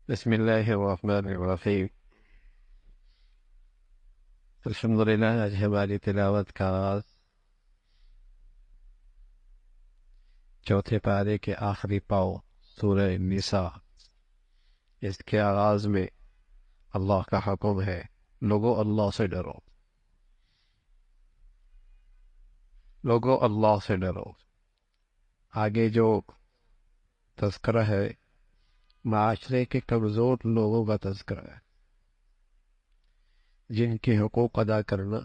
بسم الله الرحمن الرحیم۔ الحمدللہ، آج ہماری تلاوت کا آغاز چوتھے پارے کے آخری پاؤ سورہ النساء، اس کے آغاز میں اللہ کا حکم ہے، لوگو اللہ سے ڈرو، لوگو اللہ سے ڈرو۔ آگے جو تذکرہ ہے معاشرے کے کمزور لوگوں کا تذکرہ ہے، جن کے حقوق ادا کرنا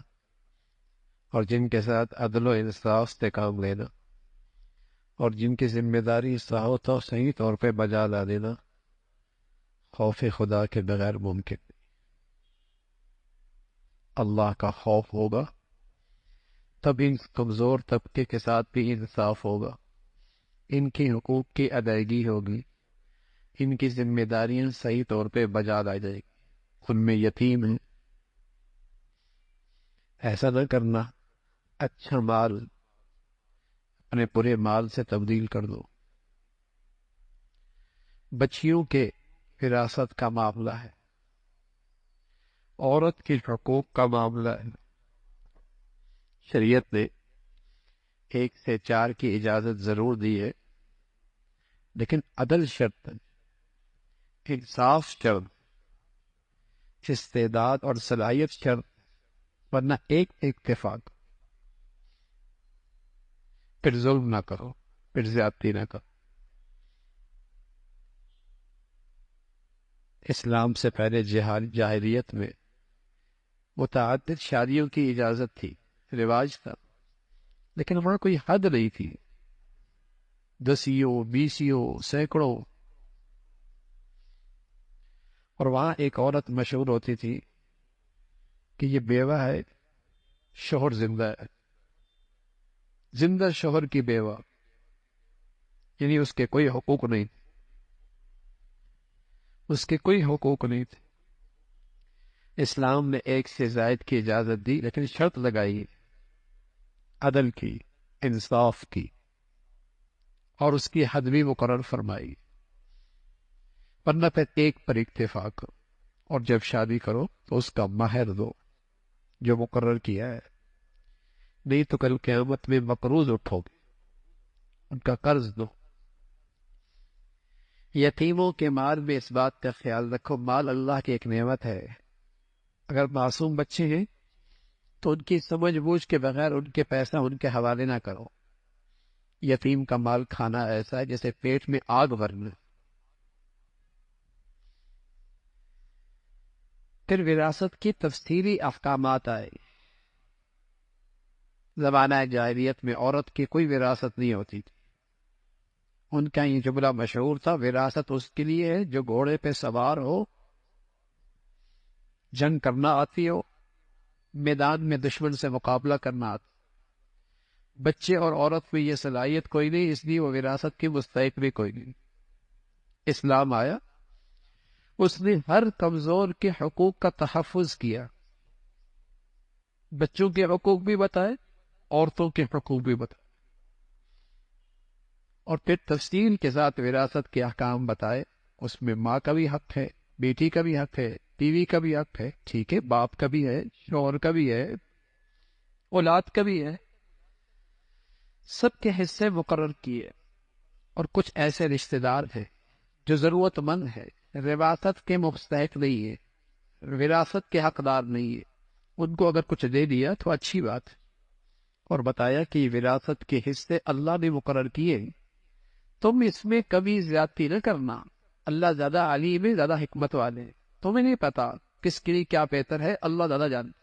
اور جن کے ساتھ عدل و انصاف سے کام لینا اور جن کی ذمہ داری صحیح اور صحیح طور پہ بجا لا دینا خوف خدا کے بغیر ممکن نہیں۔ اللہ کا خوف ہوگا تب ان کمزور طبقے کے ساتھ بھی انصاف ہوگا، ان کی حقوق کی ادائیگی ہوگی، ان کی ذمہ داریاں صحیح طور پہ بجا لائی جائے گی۔ ان میں یتیم ہیں، ایسا نہ کرنا اچھا مال اپنے پورے مال سے تبدیل کر دو۔ بچیوں کے وراثت کا معاملہ ہے، عورت کے حقوق کا معاملہ ہے۔ شریعت نے 1 سے 4 کی اجازت ضرور دی ہے، لیکن عدل شرط ہے، انصاف شرط، استعداد اور صلاحیت شرط، ورنہ ایک اتفاق، پھر ظلم نہ کرو، پھر زیادتی نہ کرو۔ اسلام سے پہلے جاہلیت میں متعدد شادیوں کی اجازت تھی، رواج تھا، لیکن وہاں کوئی حد نہیں تھی، 10 20 سینکڑوں۔ اور وہاں ایک عورت مشہور ہوتی تھی کہ یہ بیوہ ہے، شوہر زندہ ہے، زندہ شوہر کی بیوہ، یعنی اس کے کوئی حقوق نہیں، اس کے کوئی حقوق نہیں تھے۔ اسلام نے 1 سے زائد کی اجازت دی، لیکن شرط لگائی عدل کی، انصاف کی، اور اس کی حد بھی مقرر فرمائی، ورنہ پھر ایک پر اکتفا کرو، اور جب شادی کرو تو اس کا مہر دو جو مقرر کیا ہے، نہیں تو کل قیامت میں مقروض اٹھو گے، ان کا قرض دو۔ یتیموں کے مال میں اس بات کا خیال رکھو، مال اللہ کی ایک نعمت ہے، اگر معصوم بچے ہیں تو ان کی سمجھ بوجھ کے بغیر ان کے پیسہ ان کے حوالے نہ کرو۔ یتیم کا مال کھانا ایسا ہے جیسے پیٹ میں آگ بھرنا۔ پھر وراثت کی تفصیلی احکامات آئے۔ زمانہ جاہلیت میں عورت کی کوئی وراثت نہیں ہوتی تھی، ان کا یہ جملہ مشہور تھا، وراثت اس کے لیے ہے جو گھوڑے پہ سوار ہو، جنگ کرنا آتی ہو، میدان میں دشمن سے مقابلہ کرنا آتا۔ بچے اور عورت میں یہ صلاحیت کوئی نہیں، اس لیے وہ وراثت کی مستحق بھی کوئی نہیں۔ اسلام آیا، اس نے ہر کمزور کے حقوق کا تحفظ کیا، بچوں کے حقوق بھی بتائے، عورتوں کے حقوق بھی بتائے، اور پھر تفصیل کے ساتھ وراثت کے احکام بتائے۔ اس میں ماں کا بھی حق ہے، بیٹی کا بھی حق ہے، بیوی کا بھی حق ہے، ٹھیک ہے، باپ کا بھی ہے، شوہر کا بھی ہے، اولاد کا بھی ہے، سب کے حصے مقرر کیے۔ اور کچھ ایسے رشتہ دار ہیں جو ضرورت مند ہے، وراثت کے مستحق نہیں ہے، وراثت کے حقدار نہیں ہے، ان کو اگر کچھ دے دیا تو اچھی بات ہے۔ اور بتایا کہ وراثت کے حصے اللہ نے مقرر کیے، تم اس میں کبھی زیادتی نہ کرنا، اللہ زیادہ علیم ہے، زیادہ حکمت والے ہیں، تمہیں نہیں پتا کس کے لیے کیا بہتر ہے، اللہ زیادہ جانتا۔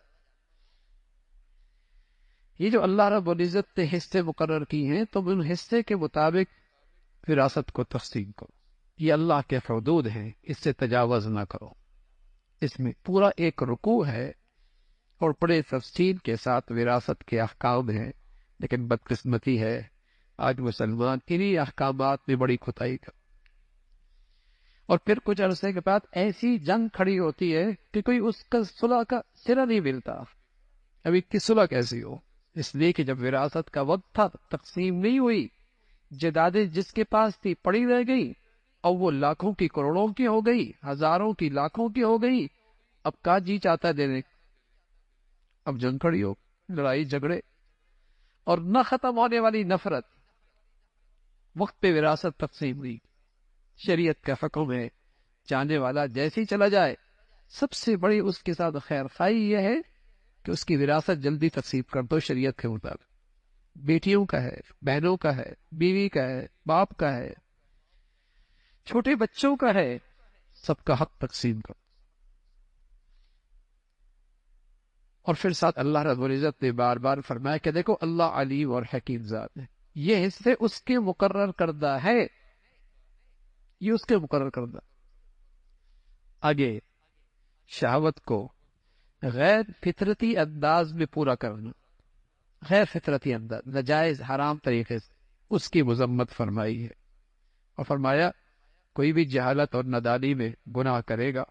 یہ جو اللہ رب العزت نے حصے مقرر کی ہیں، تم ان حصے کے مطابق وراثت کو تقسیم کرو، یہ اللہ کے حدود ہیں، اس سے تجاوز نہ کرو۔ اس میں پورا ایک رکوع ہے اور بڑے تفصیل کے ساتھ وراثت کے احکام ہیں، لیکن بدقسمتی ہے آج مسلمان انہی احکامات میں بڑی کوتاہی کر، اور پھر کچھ عرصے کے بعد ایسی جنگ کھڑی ہوتی ہے کہ کوئی اس کا صلح کا سرا نہیں ملتا۔ ابھی کی صلح کیسی ہو؟ اس لیے کہ جب وراثت کا وقت تھا تقسیم نہیں ہوئی، جائیدادیں جس کے پاس تھی پڑی رہ گئی، اور وہ لاکھوں کی کروڑوں کی ہو گئی، ہزاروں کی لاکھوں کی ہو گئی، اب کا جی چاہتا ہے دینے، اب جنگ کھڑی ہو، لڑائی جھگڑے اور نہ ختم ہونے والی نفرت۔ وقت پہ وراثت تقسیم ہوئی، شریعت کا حکم ہے جانے والا جیسے ہی چلا جائے سب سے بڑی اس کے ساتھ خیر خواہی یہ ہے کہ اس کی وراثت جلدی تقسیم کر دو شریعت کے مطابق۔ بیٹیوں کا ہے، بہنوں کا ہے، بیوی کا ہے، باپ کا ہے، چھوٹے بچوں کا ہے، سب کا حق تقسیم کرو۔ اور پھر ساتھ اللہ رب العزت نے بار بار فرمایا کہ دیکھو اللہ علیم اور حکیم ذات ہے، یہ حصے اس کے مقرر کردہ ہے، یہ اس کے مقرر کردہ۔ آگے شہوت کو غیر فطرتی انداز میں پورا کرنا، غیر فطرتی انداز، ناجائز حرام طریقے سے، اس کی مذمت فرمائی ہے، اور فرمایا کوئی بھی جہالت اور نادانی میں گناہ کرے گا،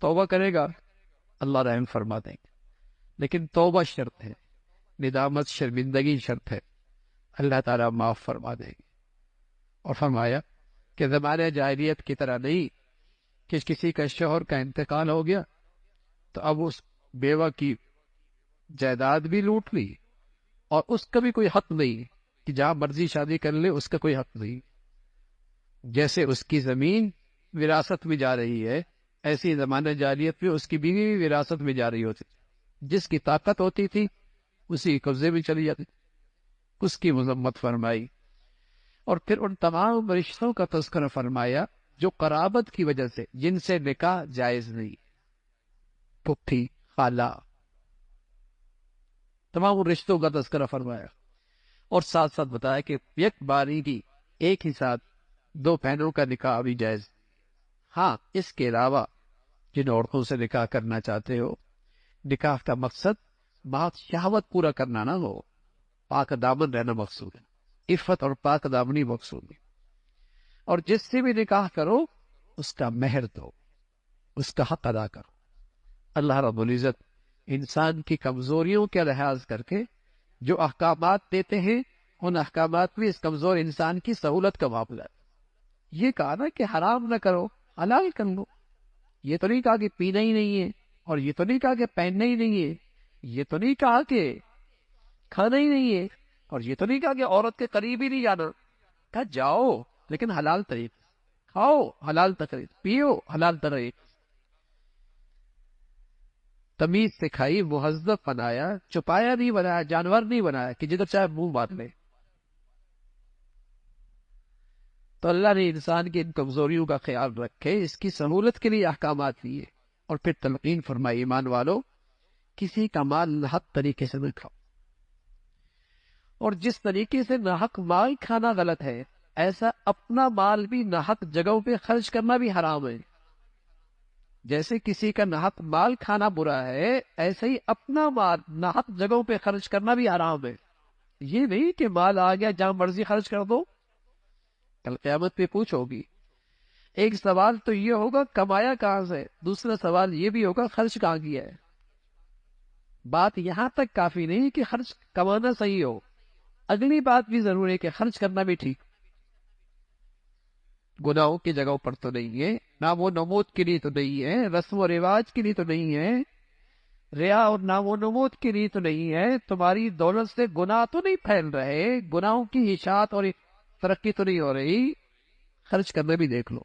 توبہ کرے گا، اللہ رحم فرما دیں گے، لیکن توبہ شرط ہے، ندامت شرمندگی شرط ہے، اللہ تعالیٰ معاف فرما دیں گے۔ اور فرمایا کہ زمانہ جاہلیت کی طرح نہیں کہ کسی کا شوہر کا انتقال ہو گیا تو اب اس بیوہ کی جائیداد بھی لوٹ لی اور اس کا بھی کوئی حق نہیں کہ جہاں مرضی شادی کر لے، اس کا کوئی حق نہیں۔ جیسے اس کی زمین وراثت میں جا رہی ہے، ایسی زمانہ جاہلیت میں اس کی بیوی بھی وراثت میں جا رہی ہوتی، جس کی طاقت ہوتی تھی اسی قبضے میں چلی جاتی، اس کی مذمت فرمائی۔ اور پھر ان تمام رشتوں کا تذکرہ فرمایا جو قرابت کی وجہ سے، جن سے نکاح جائز نہیں، پھپھی، خالہ، تمام رشتوں کا تذکرہ فرمایا، اور ساتھ ساتھ بتایا کہ یک باری کی ایک ہی ساتھ دو بہنوں کا نکاح بھی جائز۔ ہاں، اس کے علاوہ جن عورتوں سے نکاح کرنا چاہتے ہو، نکاح کا مقصد بہت شہوت پورا کرنا نہ ہو، پاک دامن رہنا مقصود ہے، عفت اور پاک دامنی مقصود ہے۔ اور جس سے بھی نکاح کرو اس کا مہر دو، اس کا حق ادا کرو۔ اللہ رب العزت انسان کی کمزوریوں کے لحاظ کر کے جو احکامات دیتے ہیں، ان احکامات میں اس کمزور انسان کی سہولت کا معاملہ ہے۔ یہ کہا نا کہ حرام نہ کرو، حلال کر لو، یہ تو نہیں کہا کہ پینا ہی نہیں ہے، اور یہ تو نہیں کہا کہ پہننا ہی نہیں ہے، یہ تو نہیں کہا کہ کھانا ہی نہیں ہے، اور یہ تو نہیں کہا کہ عورت کے قریب ہی نہیں جانا، کہا جاؤ لیکن حلال طریقے، کھاؤ حلال طریقے، پیو حلال طریقے، تمیز سکھائی، مہذب بنایا، چھپایا نہیں بنایا، جانور نہیں بنایا کہ جدھر چاہے منہ مار لے۔ تو اللہ نے انسان کی ان کمزوریوں کا خیال رکھے، اس کی سہولت کے لیے احکامات دیے، اور پھر تلقین فرمائی ایمان والو کسی کا مال ناحق طریقے سے نہ کھاؤ۔ اور جس طریقے سے ناحق مال کھانا غلط ہے، ایسا اپنا مال بھی ناحق جگہوں پہ خرچ کرنا بھی حرام ہے۔ جیسے کسی کا ناحق مال کھانا برا ہے، ایسے ہی اپنا مال ناحق جگہوں پہ خرچ کرنا بھی حرام ہے۔ یہ نہیں کہ مال آ گیا جہاں مرضی خرچ کر دو، کل قیامت پہ پوچھو گی۔ ایک سوال تو یہ ہوگا کمایا کہاں سے، دوسرا سوال یہ بھی ہوگا خرچ کہاں کیا ہے۔ بات یہاں تک کافی نہیں کہ خرچ کمانا صحیح ہو، اگلی بات بھی ضروری ہے کہ خرچ کرنا بھی ٹھیک، گناہوں کی جگہوں پر تو نہیں ہے، نام و نمود کے لیے تو نہیں ہے، رسم و رواج کے لیے تو نہیں ہے، ریا اور نام و نمود کے لیے تو نہیں ہے، تمہاری دولت سے گناہ تو نہیں پھیل رہے، گناہوں کی اشاعت اور ترقی تو نہیں ہو رہی، خرچ کرنا بھی دیکھ لو۔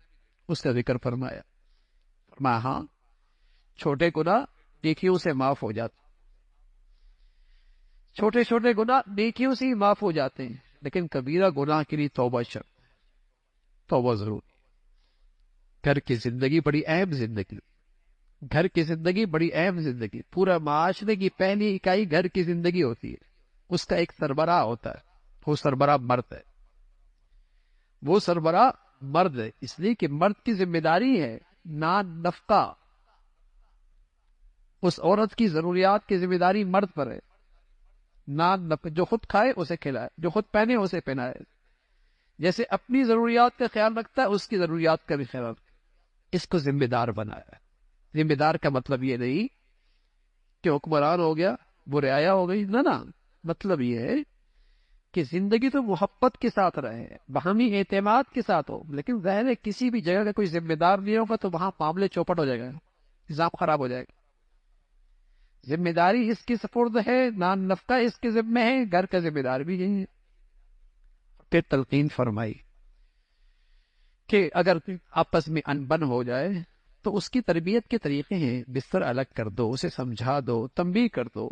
اس کا ذکر فرمایا، فرمایا ہاں چھوٹے گناہ نیکیوں سے معاف ہو جاتے، چھوٹے چھوٹے گناہ نیکیوں سے ہی معاف ہو جاتے ہیں، لیکن کبیرہ گناہ کے لیے توبہ شرط، توبہ ضرور۔ گھر کی زندگی بڑی اہم زندگی، گھر کی زندگی بڑی اہم زندگی، پورا معاشرے کی پہلی اکائی گھر کی زندگی ہوتی ہے، اس کا ایک سربراہ ہوتا ہے، وہ سربراہ مرد ہے، وہ سربراہ مرد ہے، اس لیے کہ مرد کی ذمہ داری ہے نان نفقہ، اس عورت کی ضروریات کی ذمہ داری مرد پر ہے، نان نفقہ، جو خود کھائے اسے کھلائے، جو خود پہنے اسے پہنائے، جیسے اپنی ضروریات کا خیال رکھتا ہے اس کی ضروریات کا بھی خیال رکھتا ہے، اس کو ذمہ دار بنایا ہے۔ ذمہ دار کا مطلب یہ نہیں کہ حکمران ہو گیا وہ رعایا ہو گئی، نہ مطلب یہ ہے کہ زندگی تو محبت کے ساتھ رہے، باہمی اعتماد کے ساتھ ہو، لیکن ظاہر ہے کسی بھی جگہ کا کوئی ذمہ دار نہیں ہوگا تو وہاں معاملے چوپٹ ہو جائے گا، نظام خراب ہو جائے گا۔ ذمہ داری اس کی سپرد ہے، نان نفقہ اس کے ذمہ ہے، گھر کا ذمہ دار بھی یہی ہے۔ پھر تلقین فرمائی کہ اگر آپس میں انبن ہو جائے تو اس کی تربیت کے طریقے ہیں، بستر الگ کر دو، اسے سمجھا دو، تنبیہ کر دو،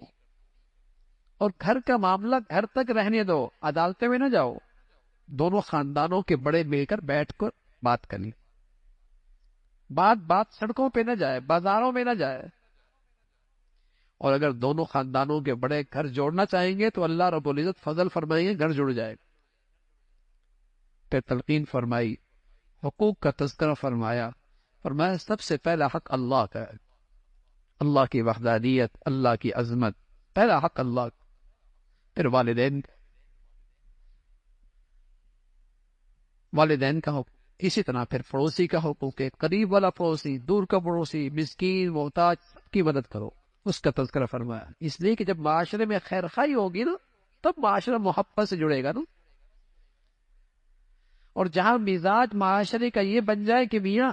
اور گھر کا معاملہ گھر تک رہنے دو، عدالتیں میں نہ جاؤ، دونوں خاندانوں کے بڑے مل کر بیٹھ کر بات کریں، بات سڑکوں پہ نہ جائے، بازاروں میں نہ جائے، اور اگر دونوں خاندانوں کے بڑے گھر جوڑنا چاہیں گے تو اللہ رب العزت فضل فرمائیں گے، گھر جڑ جائے گا۔ پھر تلقین فرمائی، حقوق کا تذکرہ فرمایا سب سے پہلا حق اللہ کا ہے، اللہ کی وحدانیت، اللہ کی عظمت، پہلا حق اللہ کا۔ پھر والدین کا حقوق، اسی طرح پھر پڑوسی کا حقوق ہے، قریب والا پڑوسی، دور کا پڑوسی، مسکین، محتاج، سب کی مدد کرو، اس کا تذکرہ فرمایا، اس لیے کہ جب معاشرے میں خیر خائی ہوگی نا تب معاشرہ محبت سے جڑے گا نا۔ اور جہاں مزاج معاشرے کا یہ بن جائے کہ میاں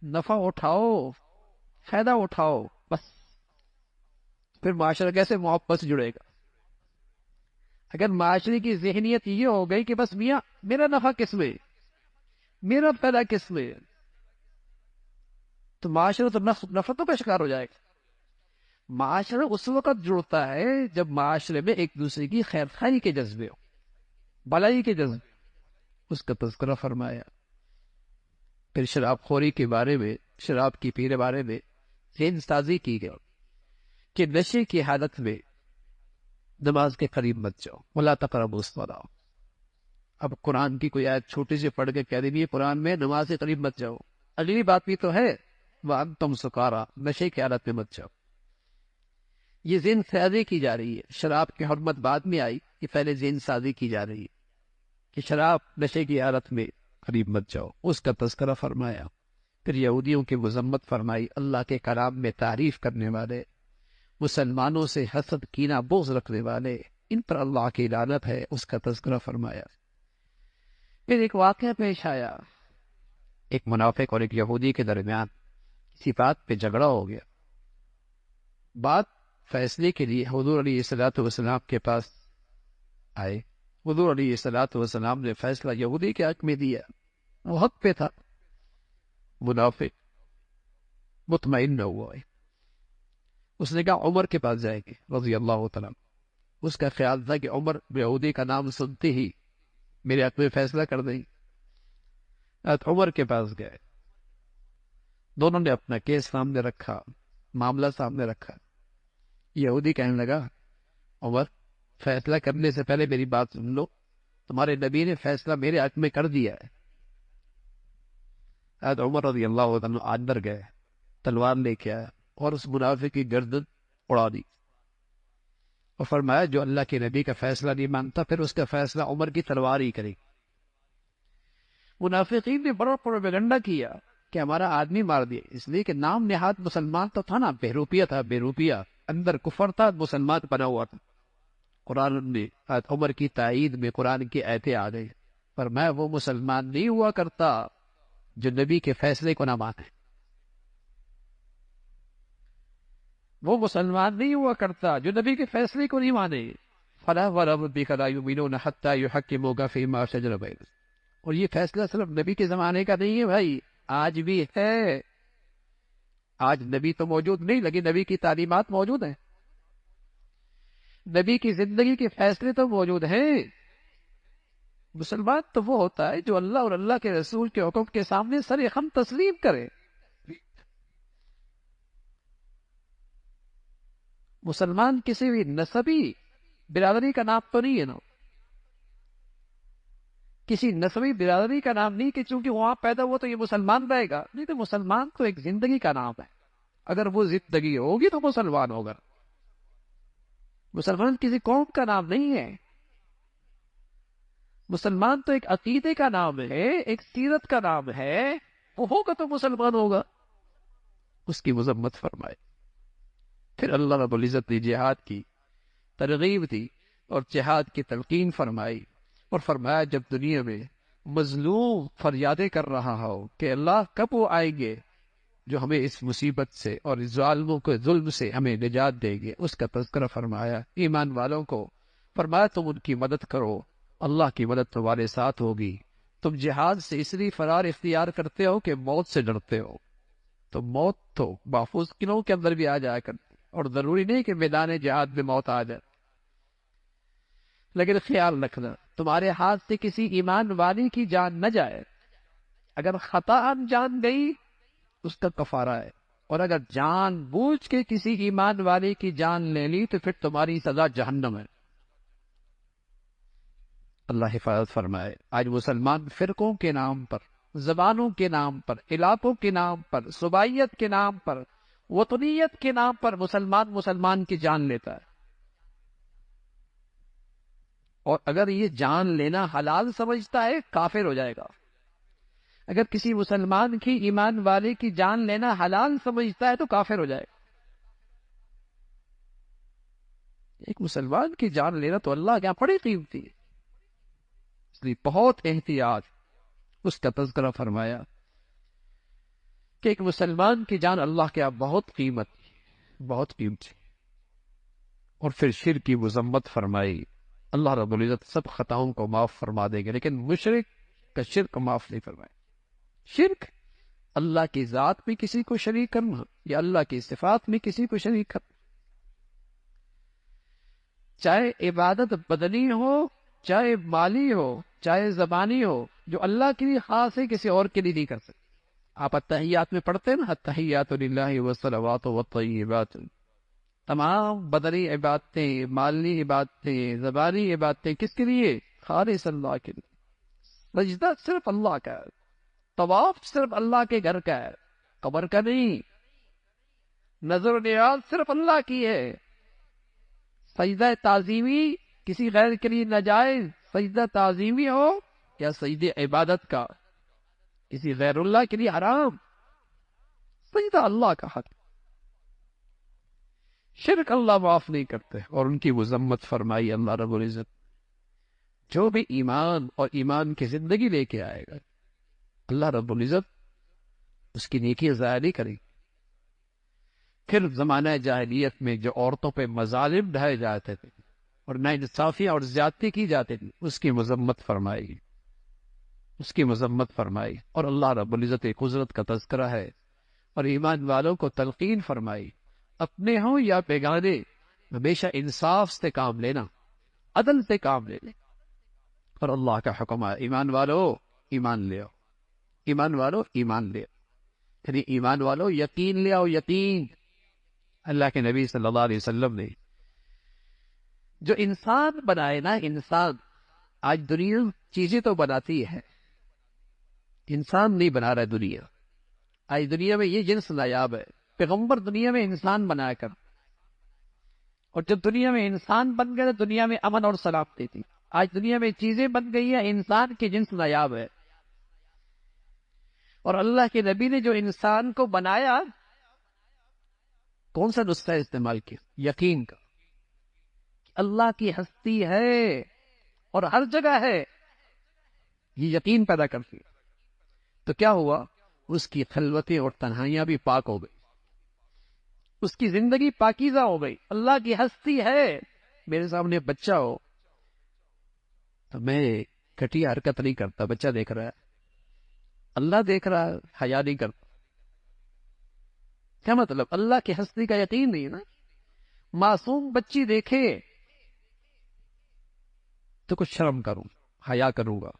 نفع اٹھاؤ، فائدہ اٹھاؤ، بس پھر معاشرہ کیسے محبت سے جڑے گا؟ اگر معاشرے کی ذہنیت یہ ہو گئی کہ بس میاں میرا نفع کس میں، میرا فائدہ کس میں، تو معاشرہ تو نفرتوں کا شکار ہو جائے گا۔ معاشرہ اس وقت جڑتا ہے جب معاشرے میں ایک دوسرے کی خیر خائی کے جذبے ہو، بھلائی کے جذبے، اس کا تذکرہ فرمایا۔ پھر شراب خوری کے بارے میں، شراب کی پی کے بارے میں ذہن سازی کی گئی کہ نشے کی حالت میں نماز کے قریب مت جاؤ، وَلَا تَقْرَبُوا الصَّلَاةَ۔ اب قرآن کی کوئی آیت چھوٹی سی پڑھ کے کہہ دینی قرآن میں نماز کے قریب مت جاؤ، اگلی بات بھی تو ہے وَأَنْتُمْ سُكَارَىٰ، نشے کی حالت میں مت جاؤ۔ یہ ذہن سازی کی جا رہی ہے، شراب کی حرمت بعد میں آئی، یہ پہلے ذہن سازی کی جا رہی ہے کہ شراب نشے کی حالت میں قریب مت جاؤ، اس کا تذکرہ فرمایا۔ پھر یہودیوں کی مذمت فرمائی، اللہ کے کلام میں تعریف کرنے والے، مسلمانوں سے حسد، کینہ، بغض رکھنے والے، ان پر اللہ کی لعنت ہے، اس کا تذکرہ فرمایا۔ پھر ایک واقعہ پیش آیا، ایک منافق اور ایک یہودی کے درمیان کسی بات پہ جھگڑا ہو گیا، بات فیصلے کے لیے حضور علیہ الصلوۃ والسلام کے پاس آئے۔ حضور علیہ الصلوۃ والسلام نے فیصلہ یہودی کے حق میں دیا، وہ حق پہ تھا، منافق مطمئن نہ ہوا ہے، اس نے کہا عمر کے پاس جائیں گے رضی اللہ تعالیٰ۔ اس کا خیال تھا کہ عمر یہودی کا نام سنتے ہی میرے حق میں فیصلہ کر دیں گے۔ عمر کے پاس گئے، دونوں نے اپنا کیس سامنے رکھا، معاملہ سامنے رکھا۔ یہودی کہنے لگا عمر فیصلہ کرنے سے پہلے میری بات سن لو، تمہارے نبی نے فیصلہ میرے حق میں کر دیا ہے۔ عمر رضی اللہ عنہ اندر گئے، تلوار لے کے آیا اور اس منافق کی گردن اڑا دی، اور فرمایا جو اللہ کے نبی کا فیصلہ نہیں مانتا پھر اس کا فیصلہ عمر کی تلوار ہی کرے گی۔ منافقین نے بڑا پروپیگنڈا کیا کہ ہمارا آدمی مار دیا، اس لیے کہ نام نہاد مسلمان تو تھا نا، بہروپیہ تھا، بہروپیہ، اندر کفر تھا، مسلمان بنا ہوا تھا۔ قرآن نے عمر کی تائید میں قرآن کی آیتیں آ گئی، پر میں وہ مسلمان نہیں ہوا کرتا جو نبی کے فیصلے کو نہ مانے، وہ مسلمان نہیں ہوا کرتا جو نبی کے فیصلے کو نہیں مانے۔ فَلَا وَرَبِّكَ لَا يُؤْمِنُونَ حَتَّى يُحَكِّمُوكَ فِي مَا شَجَرَ بَيْنَهُمْ۔ اور یہ فیصلہ صرف نبی کے زمانے کا نہیں ہے بھائی، آج بھی ہے۔ آج نبی تو موجود نہیں لیکن نبی کی تعلیمات موجود ہیں، نبی کی زندگی کے فیصلے تو موجود ہیں۔ مسلمان تو وہ ہوتا ہے جو اللہ اور اللہ کے رسول کے حکم کے سامنے سر خم تسلیم کرے۔ مسلمان کسی بھی نسبی برادری کا نام تو نہیں ہے نا، کسی نسبی برادری کا نام نہیں کہ چونکہ وہاں پیدا ہوا تو یہ مسلمان رہے گا، نہیں، تو مسلمان تو ایک زندگی کا نام ہے، اگر وہ زندگی ہوگی تو مسلمان ہوگا۔ مسلمان کسی قوم کا نام نہیں ہے، مسلمان تو ایک عقیدے کا نام ہے، ایک سیرت کا نام ہے، وہ ہوگا تو مسلمان ہوگا۔ اس کی مذمت فرمائے۔ پھر اللہ رب العزت نے جہاد کی ترغیب دی اور جہاد کی تلقین فرمائی، اور فرمایا جب دنیا میں مظلوم فریادیں کر رہا ہو کہ اللہ کب وہ آئیں گے جو ہمیں اس مصیبت سے اور اس ظالموں کے ظلم سے ہمیں نجات دیں گے، اس کا تذکرہ فرمایا۔ ایمان والوں کو فرمایا تم ان کی مدد کرو، اللہ کی مدد تمہارے ساتھ ہوگی۔ تم جہاد سے اس لیے فرار اختیار کرتے ہو کہ موت سے ڈرتے ہو، تو موت تو محفوظ قلعوں کے اندر بھی آ جایا کرتی، اور ضروری نہیں کہ میدان جہاد میں موت آ جائے، لیکن خیال رکھنا تمہارے ہاتھ سے کسی ایمان والی کی جان نہ جائے۔ اگر خطا جان گئی اس کا کفارہ ہے، اور اگر جان بوجھ کے کسی ایمان والے کی جان لے لی تو پھر تمہاری سزا جہنم ہے۔ اللہ حفاظت فرمائے۔ آج مسلمان فرقوں کے نام پر، زبانوں کے نام پر، علاقوں کے نام پر، صوبائیت کے نام پر، وطنیت کے نام پر مسلمان کی جان لیتا ہے، اور اگر یہ جان لینا حلال سمجھتا ہے کافر ہو جائے گا۔ اگر کسی مسلمان کی ایمان والے کی جان لینا حلال سمجھتا ہے تو کافر ہو جائے گا۔ ایک مسلمان کی جان لینا تو اللہ کیا بڑی قیمتی ہے، اس لیے بہت احتیاط اس کا تذکرہ فرمایا کہ ایک مسلمان کی جان اللہ کے یہاں بہت بہت قیمتی۔ اور پھر شرک کی مذمت فرمائی۔ اللہ رب العزت سب خطاؤں کو معاف فرما دیں گے، لیکن مشرک کا شرک معاف نہیں فرمائے۔ شرک اللہ کی ذات میں کسی کو شریک کرنا، یا اللہ کی صفات میں کسی کو شریک کرنا، چاہے عبادت بدنی ہو، چاہے مالی ہو، چاہے زبانی ہو، جو اللہ کے لیے خاص ہے کسی اور کے لیے نہیں کر سکتے۔ آپ التحیات میں پڑھتے ہیں نا، التحیات للہ والصلوات والطیبات، تمام بدنی عبادتیں، مالی عبادتیں، زبانی عبادتیں کس کے لیے؟ خالص اللہ کے لیے۔ سجدہ صرف اللہ کا ہے، طواف صرف اللہ کے گھر کا ہے، قبر کا نہیں۔ نظر و نیاز صرف اللہ کی ہے۔ سجدہ تعظیمی کسی غیر کے لیے ناجائز، سجدہ تعظیمی ہو یا سجدہ عبادت کا، کسی غیر اللہ کے لیے حرام۔ سجدہ اللہ کا حق۔ شرک اللہ معاف نہیں کرتے، اور ان کی مذمت فرمائی اللہ رب العزت۔ جو بھی ایمان اور ایمان کی زندگی لے کے آئے گا، اللہ رب العزت اس کی نیکی ضائع نہیں کرے گی۔ پھر زمانہ جاہلیت میں جو عورتوں پہ مظالم ڈھائے جاتے تھے اور ناانصافیاں اور زیادتی کی جاتی تھی، اس کی مذمت فرمائی، اس کی مذمت فرمائی۔ اور اللہ رب العزت ایک قدرت کا تذکرہ ہے، اور ایمان والوں کو تلقین فرمائی، اپنے ہوں یا بیگانے، ہمیشہ انصاف سے کام لینا، عدل سے کام لینا۔ اور اللہ کا حکم ہے، ایمان والو ایمان لے آؤ، ایمان والو ایمان لے آؤ، یعنی ایمان والو یقین لے آؤ، یقین۔ اللہ کے نبی صلی اللہ علیہ وسلم نے جو انسان بنائے نا، انسان، آج دنیا چیزیں تو بناتی ہے، انسان نہیں بنا رہا دنیا۔ آج دنیا میں یہ جنس نایاب ہے، پیغمبر دنیا میں انسان بنایا کر، اور جب دنیا میں انسان بن گئے تو دنیا میں امن اور سلامتی تھی۔ آج دنیا میں چیزیں بن گئی ہیں، انسان کی جنس نایاب ہے، اور اللہ کے نبی نے جو انسان کو بنایا، کون سا نسخہ استعمال کیا؟ یقین کا۔ اللہ کی ہستی ہے اور ہر جگہ ہے، یہ یقین پیدا کرتی ہے۔ تو کیا ہوا؟ اس کی خلوتیں اور تنہائیاں بھی پاک ہو گئی، اس کی زندگی پاکیزہ ہو گئی۔ اللہ کی ہستی ہے۔ میرے سامنے بچہ ہو تو میں گھٹیا حرکت نہیں کرتا، بچہ دیکھ رہا ہے، اللہ دیکھ رہا ہے، حیا نہیں کرتا۔ کیا مطلب؟ اللہ کی ہستی کا یقین نہیں ہے نا۔ معصوم بچی دیکھے تو کچھ شرم کروں، حیا کروں گا،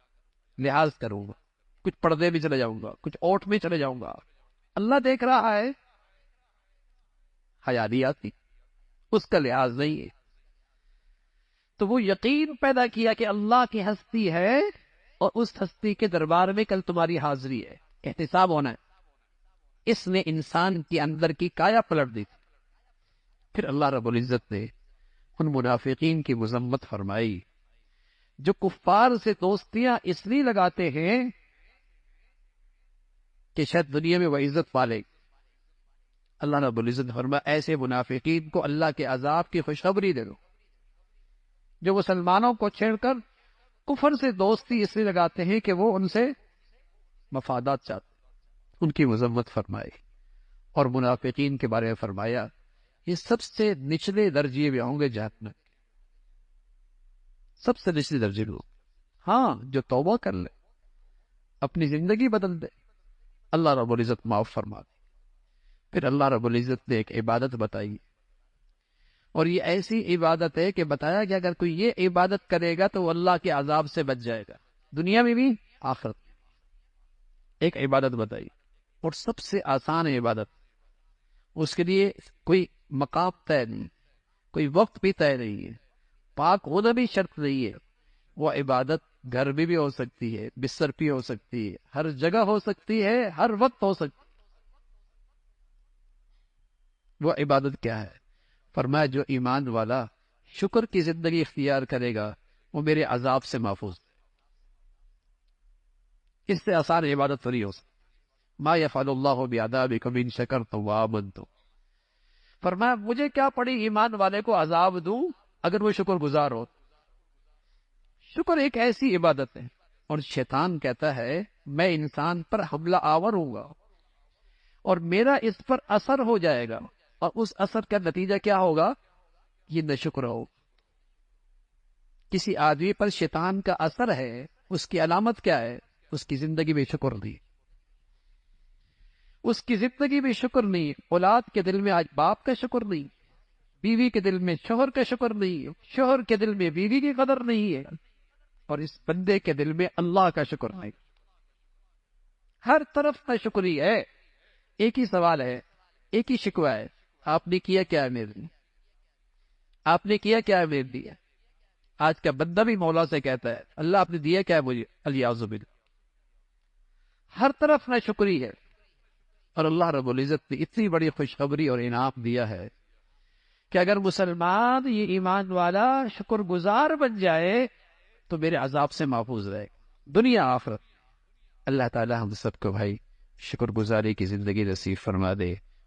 لحاظ کروں گا، کچھ پردے میں چلے جاؤں گا، کچھ اوٹ میں چلے جاؤں گا۔ اللہ دیکھ رہا ہے، حیا نہیں آتی، اس کا لحاظ نہیں ہے۔ تو وہ یقین پیدا کیا کہ اللہ کی ہستی ہے، اور اس ہستی کے دربار میں کل تمہاری حاضری ہے، احتساب ہونا ہے۔ اس نے انسان کے اندر کی کایا پلٹ دی۔ پھر اللہ رب العزت نے ان منافقین کی مذمت فرمائی جو کفار سے دوستیاں اس لیے لگاتے ہیں کہ شاید دنیا میں وہ عزت پالے۔ اللہ رب العزت فرمایا ایسے منافقین کو اللہ کے عذاب کی خوشخبری دے دو۔ جو مسلمانوں کو چھیڑ کر کفر سے دوستی اس لیے لگاتے ہیں کہ وہ ان سے مفادات چاہتے ہیں، ان کی مذمت فرمائی۔ اور منافقین کے بارے میں فرمایا یہ سب سے نچلے درجے میں ہوں گے جہنم، سب سے نچلے درجے میں ہوں۔ ہاں جو توبہ کر لے، اپنی زندگی بدل دے، اللہ رب العزت معاف فرما دے۔ پھر اللہ رب العزت نے ایک عبادت بتائی، اور یہ ایسی عبادت ہے کہ بتایا کہ اگر کوئی یہ عبادت کرے گا تو وہ اللہ کے عذاب سے بچ جائے گا، دنیا میں بھی آخرت میں۔ ایک عبادت بتائی، اور سب سے آسان عبادت، اس کے لیے کوئی مقام طے نہیں، کوئی وقت بھی طے نہیں ہے، پاک ہونا بھی شرط نہیں ہے۔ وہ عبادت گھر میں بھی ہو سکتی ہے، بستر بھی ہو سکتی ہے، ہر جگہ ہو سکتی ہے، ہر وقت ہو سکتی ہے۔ وہ عبادت کیا ہے؟ فرمایا جو ایمان والا شکر کی زندگی اختیار کرے گا وہ میرے عذاب سے محفوظ ہے۔ اس سے آسان عبادت تھوڑی ہو سکتی۔ ما یفعل اللہ بعذابکم ان شکرتم وآمنتم، فرمایا مجھے کیا پڑی ایمان والے کو عذاب دوں اگر وہ شکر گزار ہو۔ شکر ایک ایسی عبادت ہے، اور شیطان کہتا ہے میں انسان پر حملہ آور ہوں گا اور میرا اس پر اثر ہو جائے گا، اور اس اثر کا نتیجہ کیا ہوگا؟ یہ ناشکر ہو۔ کسی آدمی پر شیطان کا اثر ہے، اس کی علامت کیا ہے؟ اس کی زندگی میں شکر نہیں، اس کی زندگی میں شکر نہیں۔ اولاد کے دل میں آج باپ کا شکر نہیں، بیوی کے دل میں شوہر کا شکر نہیں، شوہر کے دل میں بیوی کی قدر نہیں ہے، اور اس بندے کے دل میں اللہ کا شکر نہیں۔ ہر طرف ناشکری ہے۔ ایک ہی سوال ہے، ایک ہی شکوہ ہے، آپ نے کیا کیا ہے میرے لیے؟ آپ نے کیا کیا ہے میرے لیے؟ آج کا بندہ بھی مولا سے کہتا ہے اللہ آپ نے دیا کیا ہے مجھے؟ الیاذ باللہ۔ ہر طرف ناشکری ہے، اور اللہ رب العزت نے اتنی بڑی خوشخبری اور انعام دیا ہے کہ اگر مسلمان یہ ایمان والا شکر گزار بن جائے تو میرے عذاب سے محفوظ رہے گا دنیا آخرت۔ اللہ تعالی ہم سب کو بھائی شکر گزاری کی زندگی نصیب فرما دے۔